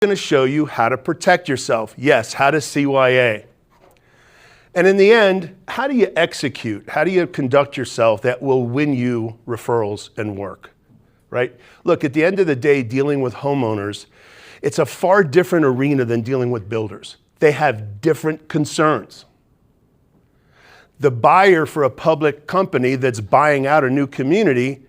I'm going to show you how to protect yourself. Yes, how to CYA. And in the end, how do you execute? How do you conduct yourself that will win you referrals and work, right? Look, at the end of the day, dealing with homeowners, it's a far different arena than dealing with builders. They have different concerns. The buyer for a public company that's buying out a new community,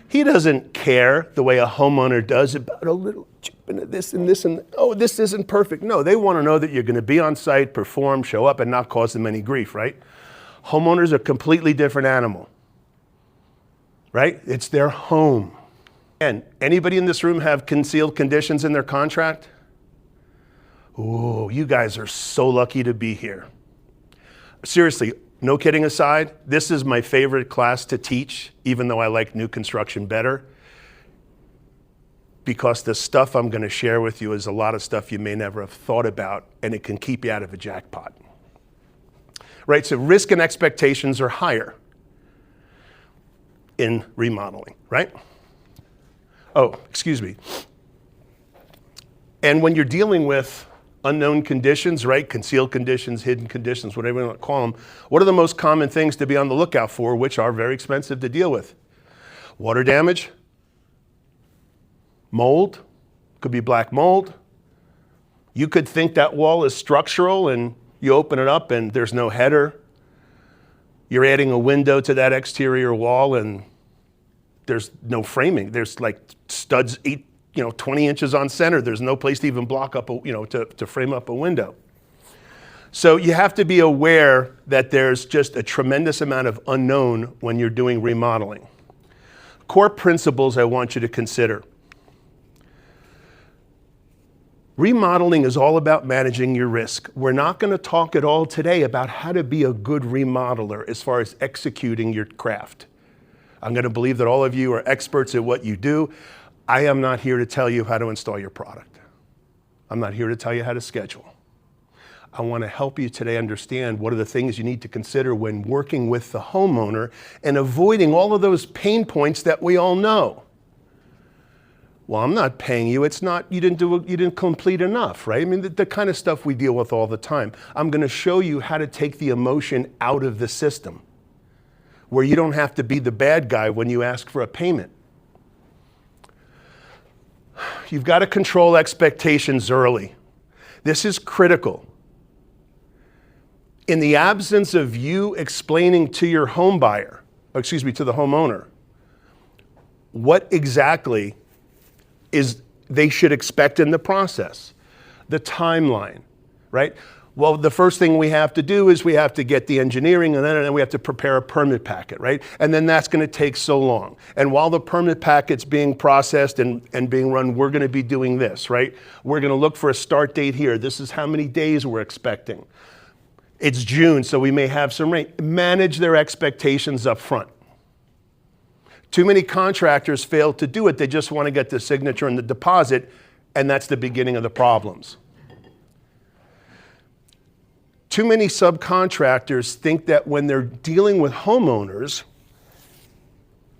he doesn't care the way a homeowner does about a little chip into this and this and, oh, this isn't perfect. No, they want to know that you're going to be on site, perform, show up, and not cause them any grief, right? Homeowners are a completely different animal, right? It's their home. And anybody in this room have concealed conditions in their contract? Oh, you guys are so lucky to be here. Seriously, no kidding aside, this is my favorite class to teach, even though I like new construction better, because the stuff I'm going to share with you is a lot of stuff you may never have thought about, and it can keep you out of a jackpot. Right, so risk and expectations are higher in remodeling, right? Oh, excuse me. And when you're dealing with unknown conditions, right? Concealed conditions, hidden conditions, whatever you want to call them. What are the most common things to be on the lookout for, which are very expensive to deal with? Water damage, mold, could be black mold. You could think that wall is structural and you open it up and there's no header. You're adding a window to that exterior wall and there's no framing. There's like studs 20 inches on center. There's no place to even block up, to frame up a window. So you have to be aware that there's just a tremendous amount of unknown when you're doing remodeling. Core principles I want you to consider. Remodeling is all about managing your risk. We're not going to talk at all today about how to be a good remodeler as far as executing your craft. I'm going to believe that all of you are experts at what you do. I am not here to tell you how to install your product. I'm not here to tell you how to schedule. I want to help you today understand what are the things you need to consider when working with the homeowner and avoiding all of those pain points that we all know. Well, I'm not paying you. It's not, you didn't complete enough, right? I mean, the kind of stuff we deal with all the time. I'm going to show you how to take the emotion out of the system, where you don't have to be the bad guy when you ask for a payment. You've got to control expectations early. This is critical. In the absence of you explaining to your home buyer, to the homeowner, what exactly is they should expect in the process, the timeline, right? Well, the first thing we have to do is we have to get the engineering and then we have to prepare a permit packet, right? And then that's going to take so long. And while the permit packet's being processed and being run, we're going to be doing this, right? We're going to look for a start date here. This is how many days we're expecting. It's June, so we may have some rain. Manage their expectations up front. Too many contractors fail to do it. They just want to get the signature and the deposit, and that's the beginning of the problems. Too many subcontractors think that when they're dealing with homeowners,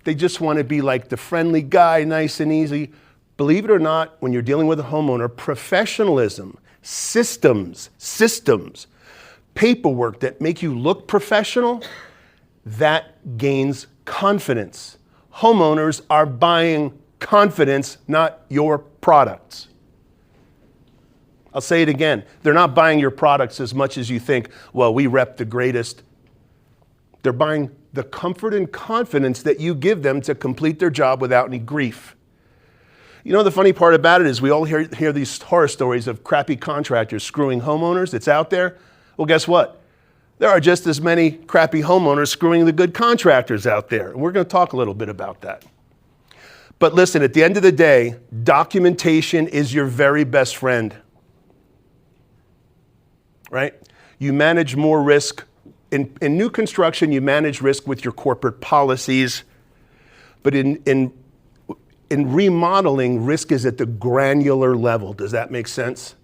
they just want to be like the friendly guy, nice and easy. Believe it or not, when you're dealing with a homeowner, professionalism, systems, paperwork that make you look professional, that gains confidence. Homeowners are buying confidence, not your products. I'll say it again. They're not buying your products as much as you think, well, we rep the greatest. They're buying the comfort and confidence that you give them to complete their job without any grief. You know, the funny part about it is we all hear these horror stories of crappy contractors screwing homeowners. It's out there. Well, guess what? There are just as many crappy homeowners screwing the good contractors out there. And we're going to talk a little bit about that. But listen, at the end of the day, documentation is your very best friend. Right? You manage more risk. In new construction, you manage risk with your corporate policies. But in remodeling, risk is at the granular level. Does that make sense?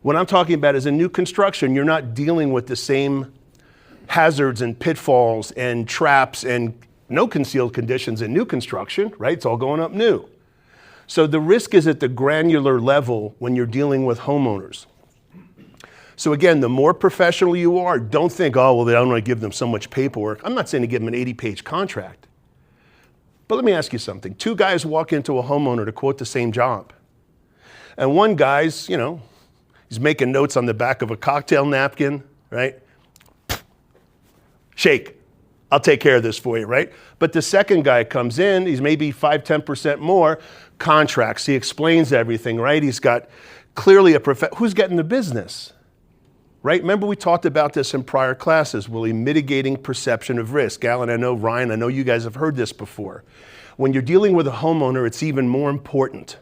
What I'm talking about is in new construction, you're not dealing with the same hazards and pitfalls and traps and no concealed conditions in new construction, right? It's all going up new. So the risk is at the granular level when you're dealing with homeowners. So again, the more professional you are, don't think, oh, well, I don't want to give them so much paperwork. I'm not saying to give them an 80-page contract. But let me ask you something. Two guys walk into a homeowner to quote the same job. And one guy's, he's making notes on the back of a cocktail napkin, right? Shake. I'll take care of this for you, right? But the second guy comes in, he's maybe 5-10% more, contracts. He explains everything, right? He's got clearly who's getting the business? Right? Remember we talked about this in prior classes, Willie, mitigating perception of risk. Alan, I know, Ryan, I know you guys have heard this before. When you're dealing with a homeowner, it's even more important.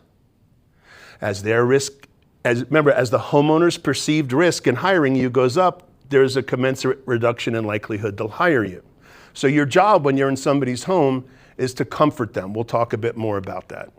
As their risk, remember, as the homeowner's perceived risk in hiring you goes up, there's a commensurate reduction in likelihood they'll hire you. So your job when you're in somebody's home is to comfort them. We'll talk a bit more about that.